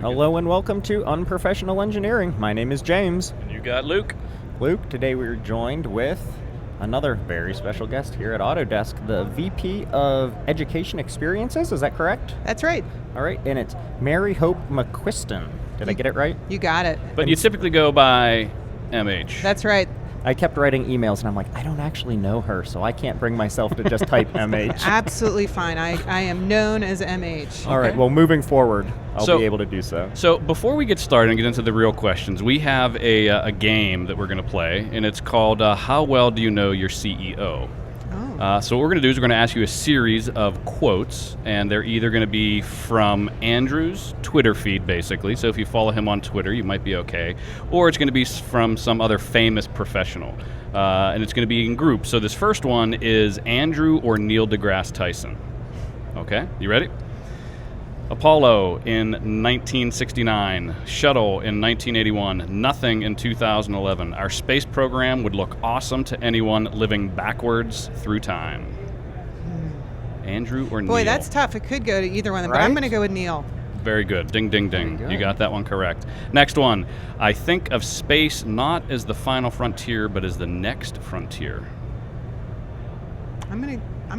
Hello and welcome to Unprofessional Engineering. My name is James. And you got Luke. Luke, today we're joined with another very special guest here at Autodesk, the VP of Education Experiences. Is that correct? That's right. All right, and it's Hope McQuiston. Did I get it right? You got it. But you typically go by MH. That's right. I kept writing emails and I'm like, I don't actually know her, so I can't bring myself to just type MH. Absolutely fine. I am known as MH. All right, well, moving forward, I'll be able to do so. So before we get started and get into the real questions, we have a game that we're going to play, and it's called How Well Do You Know Your CEO? So what we're going to do is we're going to ask you a series of quotes, and they're either going to be from Andrew's Twitter feed, basically. So if you follow him on Twitter, you might be okay. Or it's going to be from some other famous professional, and it's going to be in groups. So this first one is Andrew or Neil deGrasse Tyson. Okay, you ready? Apollo in 1969, Shuttle in 1981, nothing in 2011. Our space program would look awesome to anyone living backwards through time. Andrew or Neil? Boy, that's tough. It could go to either one of them, but I'm going to go with Neil. Very good. Ding, ding, ding. You got that one correct. Next one. I think of space not as the final frontier, but as the next frontier. I'm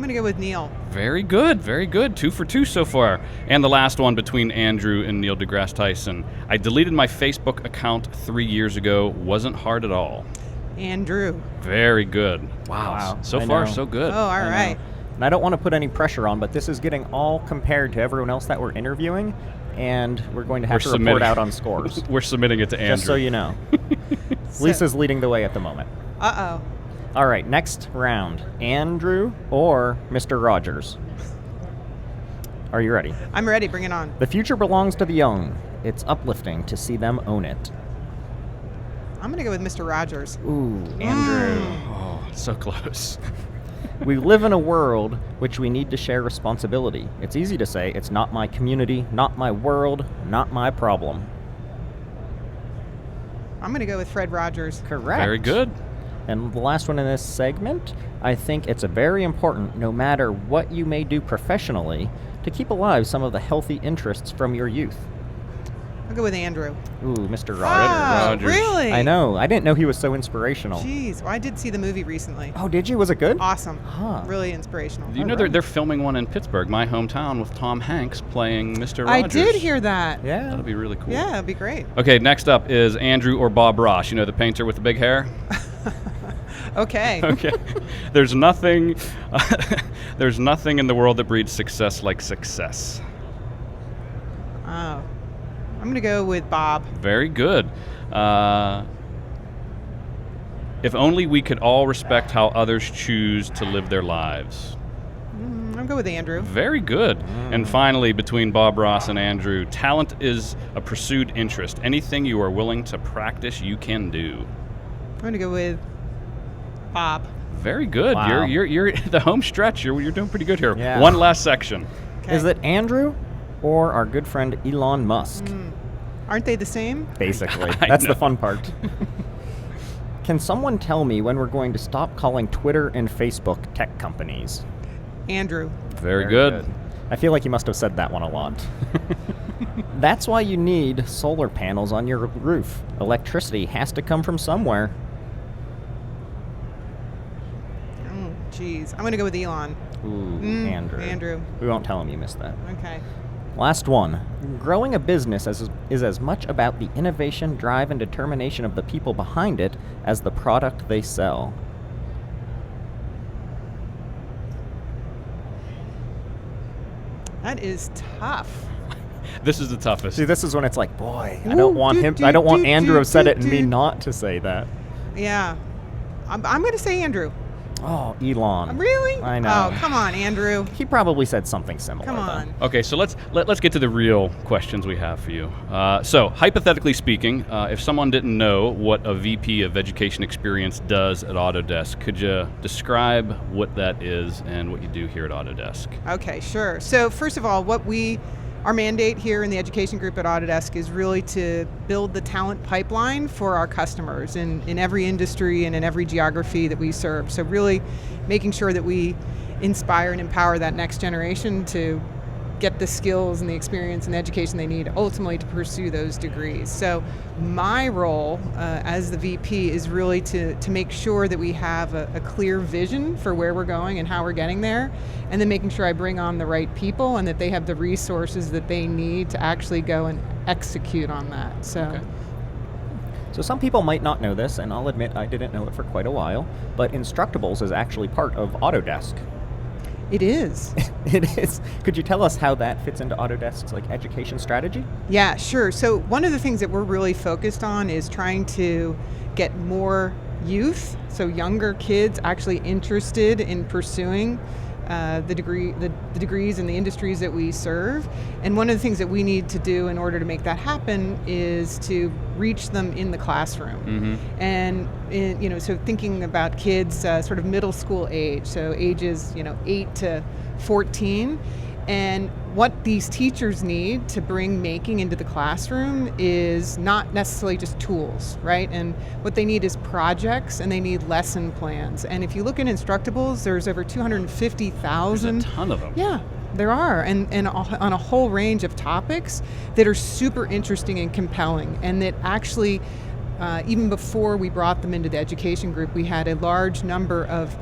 going to go with Neil. Very good, very good. 2 for 2 so far. And the last one between Andrew and Neil deGrasse Tyson. I deleted my Facebook account 3 years ago. Wasn't hard at all. Andrew. Very good. Wow. So far, so good. Oh, all right. And I don't want to put any pressure on, but this is getting all compared to everyone else that we're interviewing, and we're going to have to report out on scores. We're submitting it to Andrew. Just so you know. Lisa's leading the way at the moment. Uh-oh. All right, next round. Andrew or Mr. Rogers? Are you ready? I'm ready. Bring it on. The future belongs to the young. It's uplifting to see them own it. I'm going to go with Mr. Rogers. Ooh, Andrew. Oh, so close. We live in a world which we need to share responsibility. It's easy to say, it's not my community, not my world, not my problem. I'm going to go with Fred Rogers. Correct. Very good. And the last one in this segment, I think it's very important, no matter what you may do professionally, to keep alive some of the healthy interests from your youth. I'll go with Andrew. Ooh, Mr. Rogers. Rogers. Really? I know. I didn't know he was so inspirational. Jeez. Well, I did see the movie recently. Oh, did you? Was it good? Awesome. Huh. Really inspirational. You know they're filming one in Pittsburgh, my hometown, with Tom Hanks playing Mr. Rogers. I did hear that. Yeah. That'll be really cool. Yeah, that'd be great. Okay, next up is Andrew or Bob Ross. You know the painter with the big hair? Okay. Okay. There's nothing in the world that breeds success like success. Oh. I'm going to go with Bob. Very good. If only we could all respect how others choose to live their lives. I'm going to go with Andrew. Very good. And finally, between Bob Ross and Andrew, talent is a pursued interest. Anything you are willing to practice, you can do. I'm going to go with Bob. Very good. Wow. You're the home stretch. You're doing pretty good here. Yeah. One last section. Okay. Is it Andrew or our good friend Elon Musk? Aren't they the same? Basically. I That's know. the fun part. Can someone tell me when we're going to stop calling Twitter and Facebook tech companies? Andrew. Very good. I feel like you must have said that one a lot. That's why you need solar panels on your roof. Electricity has to come from somewhere. Oh, jeez. I'm going to go with Elon. Ooh, Andrew. We won't tell him you missed that. Okay. Last one. Growing a business is as much about the innovation, drive, and determination of the people behind it as the product they sell. That is tough. This is the toughest. See, this is when it's like, boy, I Ooh, don't want do, him. do, I don't want do, Andrew to have do, said do, it and me do. not to say that. Yeah. I'm going to say Andrew. Oh, Elon. Really? I know. Oh, come on, Andrew. He probably said something similar. Come on. Though. Okay, so let's get to the real questions we have for you. So, hypothetically speaking, if someone didn't know what a VP of Education Experience does at Autodesk, could you describe what that is and what you do here at Autodesk? Okay, sure. So first of all, our mandate here in the education group at Autodesk is really to build the talent pipeline for our customers in every industry and in every geography that we serve. So really making sure that we inspire and empower that next generation to get the skills and the experience and the education they need ultimately to pursue those degrees. So my role as the VP is really to make sure that we have a clear vision for where we're going and how we're getting there, and then making sure I bring on the right people and that they have the resources that they need to actually go and execute on that. So. Okay. So some people might not know this, and I'll admit I didn't know it for quite a while, but Instructables is actually part of Autodesk. It is. It is. Could you tell us how that fits into Autodesk's education strategy? Yeah, sure. So one of the things that we're really focused on is trying to get more youth, so younger kids, actually interested in pursuing the degrees and the industries that we serve. And one of the things that we need to do in order to make that happen is to reach them in the classroom. And so thinking about kids sort of middle school age, so ages 8 to 14, and what these teachers need to bring making into the classroom is not necessarily just tools, right? And what they need is projects, and they need lesson plans. And if you look at Instructables, there's over 250,000. There's a ton of them. Yeah, there are, and on a whole range of topics that are super interesting and compelling, and that actually, even before we brought them into the education group, we had a large number of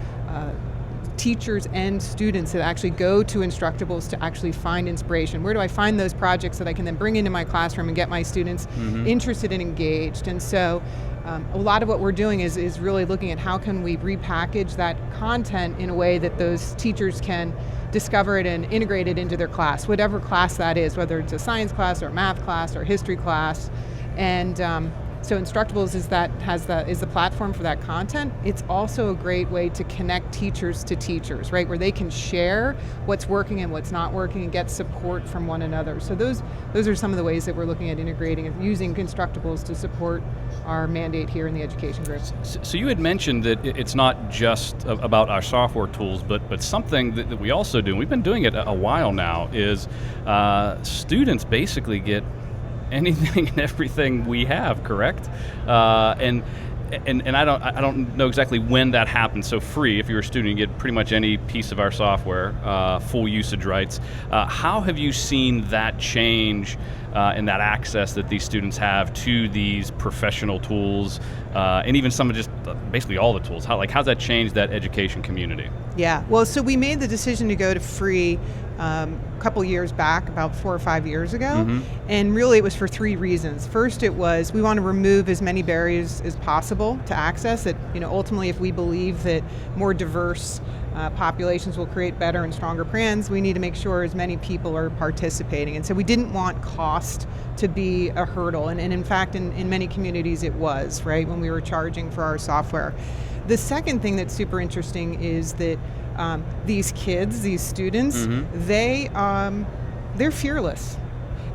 teachers and students that actually go to Instructables to actually find inspiration. Where do I find those projects that I can then bring into my classroom and get my students interested and engaged? And so a lot of what we're doing is really looking at how can we repackage that content in a way that those teachers can discover it and integrate it into their class, whatever class that is, whether it's a science class or a math class or a history class. And so Instructables is the platform for that content. It's also a great way to connect teachers to teachers, right? Where they can share what's working and what's not working and get support from one another. So those are some of the ways that we're looking at integrating and using Instructables to support our mandate here in the education group. So you had mentioned that it's not just about our software tools, but something that we also do, and we've been doing it a while now, is students basically get anything and everything we have, correct? And I don't know exactly when that happens. So free, if you're a student, you get pretty much any piece of our software, full usage rights. How have you seen that change in that access that these students have to these professional tools, and even some of just basically all the tools? How's that changed that education community? Yeah, well, so we made the decision to go to free a couple years back, about 4 or 5 years ago, and really it was for 3 reasons. First, it was we want to remove as many barriers as possible to access it. Ultimately, if we believe that more diverse populations will create better and stronger brands, we need to make sure as many people are participating. And so we didn't want cost to be a hurdle, and in fact, in many communities it was, right, when we were charging for our software. The second thing that's super interesting is that these kids, these students, they're fearless.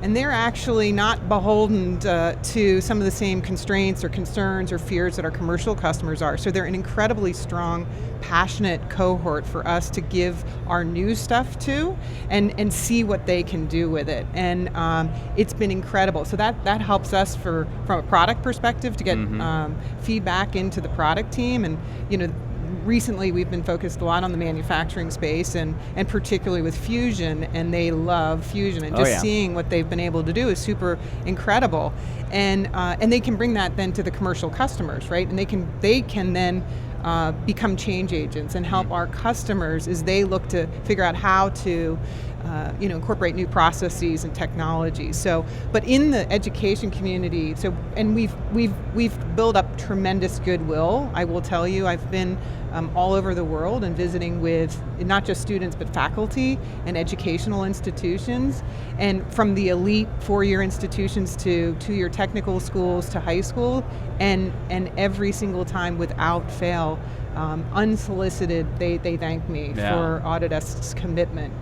And they're actually not beholden to some of the same constraints or concerns or fears that our commercial customers are. So they're an incredibly strong, passionate cohort for us to give our new stuff to and see what they can do with it. And it's been incredible. So that helps us from a product perspective to get feedback into the product team. And recently we've been focused a lot on the manufacturing space and particularly with Fusion, and they love Fusion, and just seeing what they've been able to do is super incredible. And they can bring that then to the commercial customers, right? And they can then become change agents and help our customers as they look to figure out how to incorporate new processes and technologies. So, but in the education community, and we've built up tremendous goodwill. I will tell you, I've been all over the world and visiting with not just students but faculty and educational institutions, and from the elite 4-year institutions to 2-year technical schools to high school, and every single time without fail, unsolicited, they thank me for Autodesk's commitment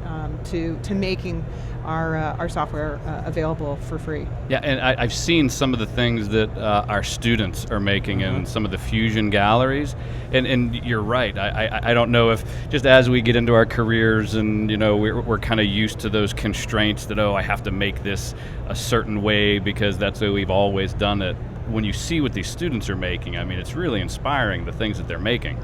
to making our software available for free. Yeah, and I've seen some of the things that our students are making in some of the Fusion galleries, and you're right. I don't know if just as we get into our careers and we're kind of used to those constraints that I have to make this a certain way because that's the way we've always done it. When you see what these students are making, I mean, it's really inspiring, the things that they're making.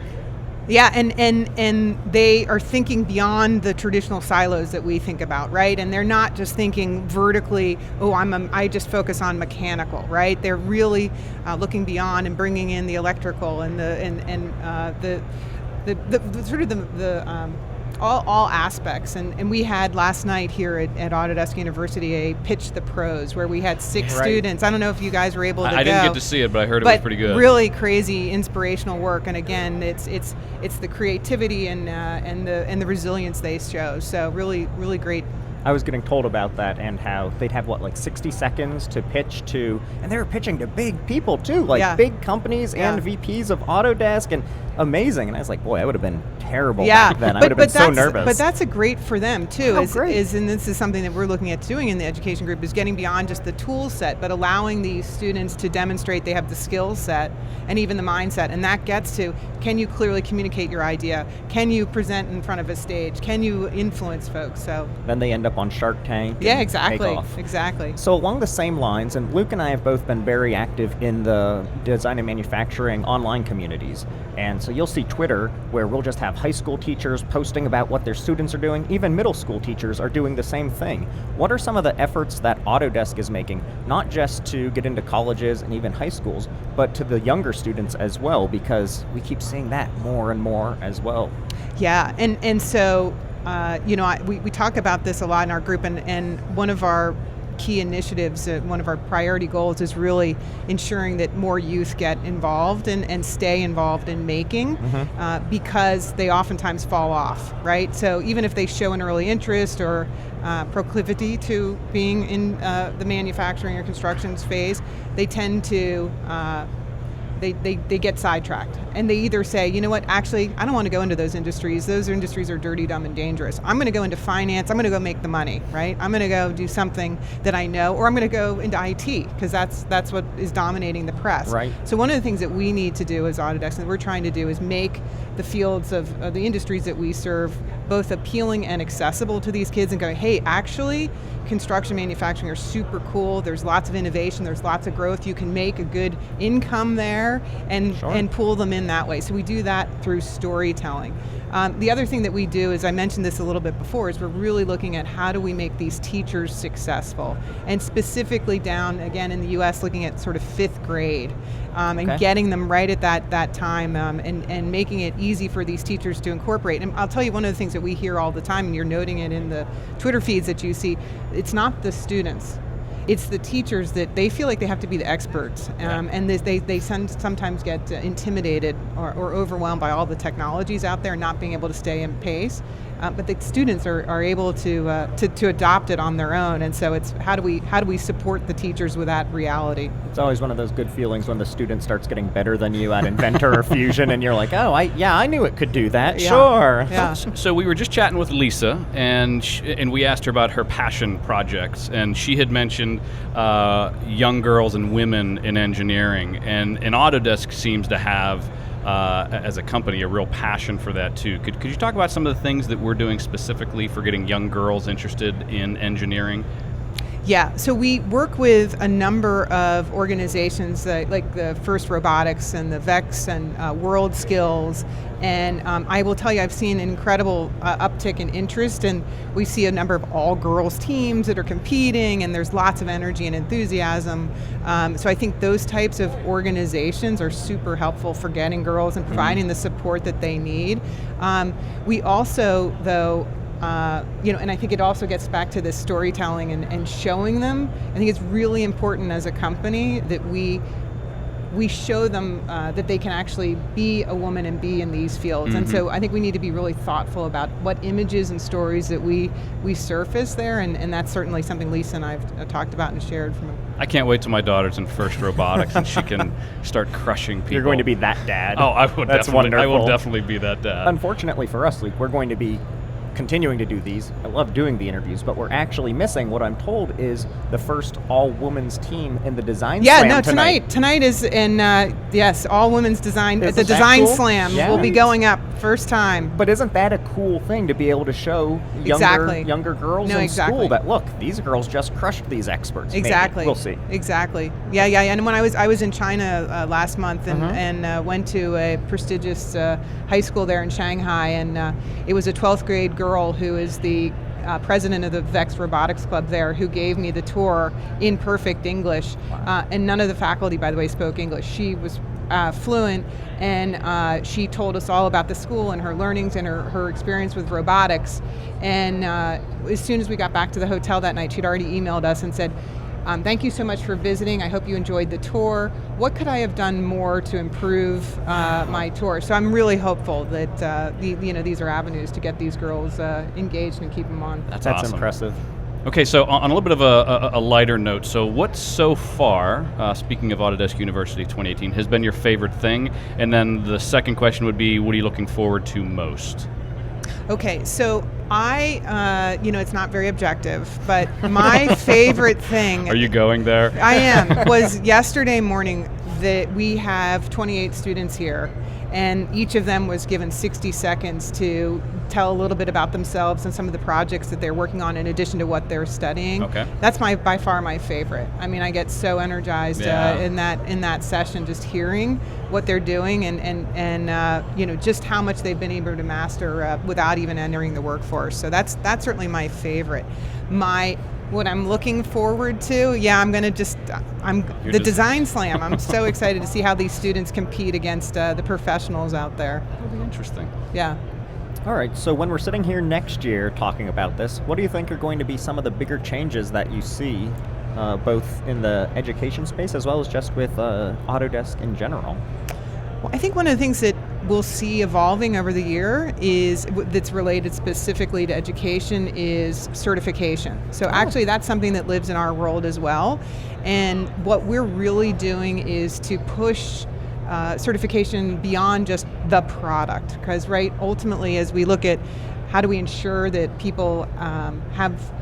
Yeah, and they are thinking beyond the traditional silos that we think about, right? And they're not just thinking vertically, oh, I just focus on mechanical, right? They're really looking beyond and bringing in the electrical and the sort of the all aspects. And we had last night here at Autodesk University a Pitch the Pros where we had 6 students. I don't know if you guys were able to go. I didn't get to see it, but I heard it was pretty good. Really crazy, inspirational work. And again, it's the creativity and the resilience they show. So really great. I was getting told about that and how they'd have, 60 seconds to pitch to, and they were pitching to big people too, big companies and VPs of Autodesk, and amazing. And I was like, boy, I would have been terrible back then. I would have been so nervous. But that's a great for them too. Oh, great. And this is something that we're looking at doing in the education group, is getting beyond just the tool set, but allowing these students to demonstrate they have the skill set and even the mindset. And that gets to, can you clearly communicate your idea? Can you present in front of a stage? Can you influence folks? So then they end up on Shark Tank. Yeah, exactly. So along the same lines, and Luke and I have both been very active in the design and manufacturing online communities. And so you'll see Twitter where we'll just have high school teachers posting about what their students are doing. Even middle school teachers are doing the same thing. What are some of the efforts that Autodesk is making, not just to get into colleges and even high schools, but to the younger students as well, because we keep seeing that more and more as well? Yeah, and so, we talk about this a lot in our group, and one of our key initiatives, one of our priority goals is really ensuring that more youth get involved and stay involved in making, because they oftentimes fall off, right? So even if they show an early interest or proclivity to being in the manufacturing or construction phase, they tend to they get sidetracked, and they either say, you know what, actually, I don't want to go into those industries. Those industries are dirty, dumb, and dangerous. I'm going to go into finance. I'm going to go make the money, right? I'm going to go do something that I know, or I'm going to go into IT, because that's what is dominating the press. Right. So one of the things that we need to do as Autodesk, and we're trying to do, is make the fields of the industries that we serve both appealing and accessible to these kids, and go, hey, actually, construction, manufacturing are super cool. There's lots of innovation. There's lots of growth. You can make a good income there and pull them in that way. So we do that through storytelling. The other thing that we do, is I mentioned this a little bit before, is we're really looking at how do we make these teachers successful, and specifically down, again, in the US, looking at sort of 5th grade, and getting them right at that time, and making it easy for these teachers to incorporate. And I'll tell you, one of the things that we hear all the time, and you're noting it in the Twitter feeds that you see, it's not the students. It's the teachers that they feel like they have to be the experts, and they sometimes get intimidated or overwhelmed by all the technologies out there, not being able to stay in pace. But the students are able to adopt it on their own, and so it's how do we support the teachers with that reality? It's always one of those good feelings when the student starts getting better than you at Inventor or Fusion, and you're like, oh, I knew it could do that. Yeah. Sure. Yeah. So we were just chatting with Lisa, and we asked her about her passion projects, and she had mentioned young girls and women in engineering, and Autodesk seems to have, as a company, a real passion for that too. Could you talk about some of the things that we're doing specifically for getting young girls interested in engineering? Yeah, so we work with a number of organizations like the First Robotics and the VEX and World Skills, and I will tell you, I've seen an incredible uptick in interest, and we see a number of all-girls teams that are competing, and there's lots of energy and enthusiasm. So I think those types of organizations are super helpful for getting girls and providing the support that they need. We also, though, and I think it also gets back to this storytelling and showing them. I think it's really important as a company that we show them that they can actually be a woman and be in these fields. And so I think we need to be really thoughtful about what images and stories that we surface there, and that's certainly something Lisa and I've talked about and shared from. I can't wait till my daughter's in First Robotics and she can start crushing people. You're going to be that dad. Oh, I will. That's definitely. wonderful. I will definitely be that dad. Unfortunately for us, Luke, we're going to be continuing to do these. I love doing the interviews, but we're actually missing what I'm told is the first all-women's team in the design slam tonight. Tonight is in, yes, all women's design. Isn't The that design cool? slam Yeah. will be going up first time. But isn't that a cool thing to be able to show younger girls in school that, look, these girls just crushed these experts? Exactly. Maybe. We'll see. Exactly. Yeah. And when I was in China last month and went to a prestigious high school there in Shanghai, and it was a 12th grade girl who is the president of the VEX Robotics Club there, who gave me the tour in perfect English. And none of the faculty, by the way, spoke English. She was fluent, and she told us all about the school and her learnings and her experience with robotics. And as soon as we got back to the hotel that night, she'd already emailed us and said, thank you so much for visiting. I hope you enjoyed the tour. What could I have done more to improve my tour? So I'm really hopeful that these are avenues to get these girls engaged and keep them on. That's That's awesome. impressive. Okay, so on a little bit of a lighter note, so what so far, speaking of Autodesk University 2018, has been your favorite thing? And then the second question would be, what are you looking forward to most? Okay, so it's not very objective, but my favorite thing... Are you going there? I am. Was yesterday morning that we have 28 students here, and each of them was given 60 seconds to tell a little bit about themselves and some of the projects that they're working on in addition to what they're studying. Okay. That's by far my favorite. I mean, I get so energized in that session, just hearing what they're doing and just how much they've been able to master without even entering the workforce. So that's certainly my favorite. What I'm looking forward to, the design slam. I'm so excited to see how these students compete against the professionals out there. That'll be interesting. Yeah. All right, so when we're sitting here next year talking about this, what do you think are going to be some of the bigger changes that you see, both in the education space as well as just with Autodesk in general? Well, I think one of the things that we'll see evolving over the year that's related specifically to education is certification. So actually that's something that lives in our world as well. And what we're really doing is to push certification beyond just the product. Because ultimately as we look at how do we ensure that people have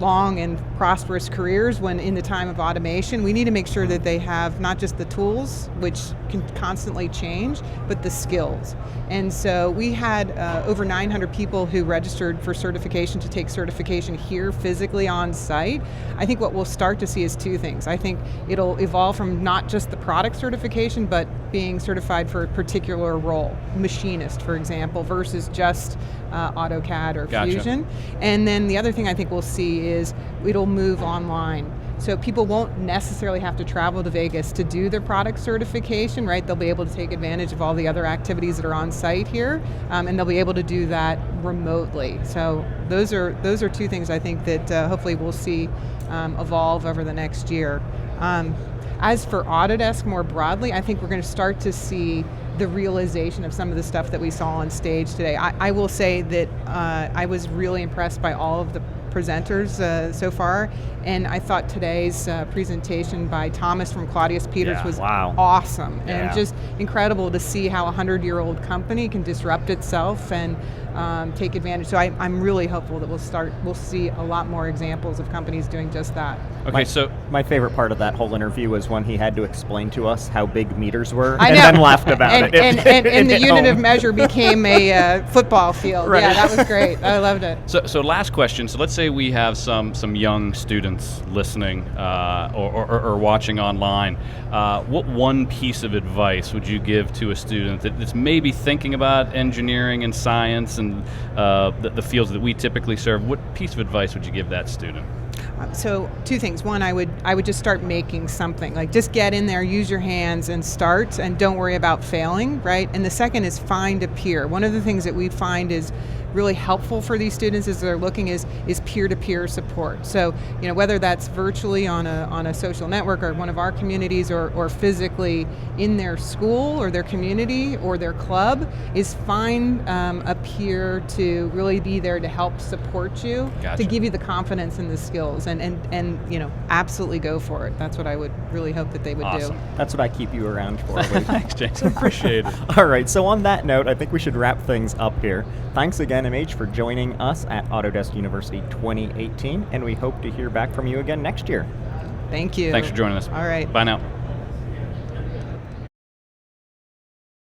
long and prosperous careers when in the time of automation, we need to make sure that they have not just the tools, which can constantly change, but the skills. And so we had over 900 people who registered for certification to take certification here physically on site. I think what we'll start to see is two things. I think it'll evolve from not just the product certification, but being certified for a particular role, machinist, for example, versus just AutoCAD or Gotcha. Fusion. And then the other thing I think we'll see is it'll move online. So people won't necessarily have to travel to Vegas to do their product certification, right? They'll be able to take advantage of all the other activities that are on site here, and they'll be able to do that remotely. So those are two things I think that hopefully we'll see evolve over the next year. As for Autodesk more broadly, I think we're going to start to see the realization of some of the stuff that we saw on stage today. I will say that I was really impressed by all of the presenters so far, and I thought today's presentation by Thomas from Claudius Peters was awesome, and just incredible to see how a 100-year-old company can disrupt itself and take advantage. So I'm really hopeful that we'll see a lot more examples of companies doing just that. Okay, my favorite part of that whole interview was when he had to explain to us how big meters were, I and know. then laughed about it. And the unit of measure became a football field. Right. Yeah, that was great. I loved it. So last question. So let's say we have some young students listening or watching online. What one piece of advice would you give to a student that's maybe thinking about engineering and science and the fields that we typically serve? What piece of advice would you give that student? So two things. One, I would just start making something. Like just get in there, use your hands and start, and don't worry about failing, right? And the second is find a peer. One of the things that we find is really helpful for these students as they're looking is peer-to-peer support. So whether that's virtually on a social network or one of our communities or physically in their school or their community or their club, is find a peer to really be there to help support you, Gotcha. to give you the confidence and the skills. skills, and absolutely go for it. That's what I would really hope that they would Awesome. do. That's what I keep you around for. Lee. Thanks, Jason. Appreciate it. All right, so on that note, I think we should wrap things up here. Thanks again, MH, for joining us at Autodesk University 2018, and we hope to hear back from you again next year. Thank you. Thanks for joining us. All right. Bye now.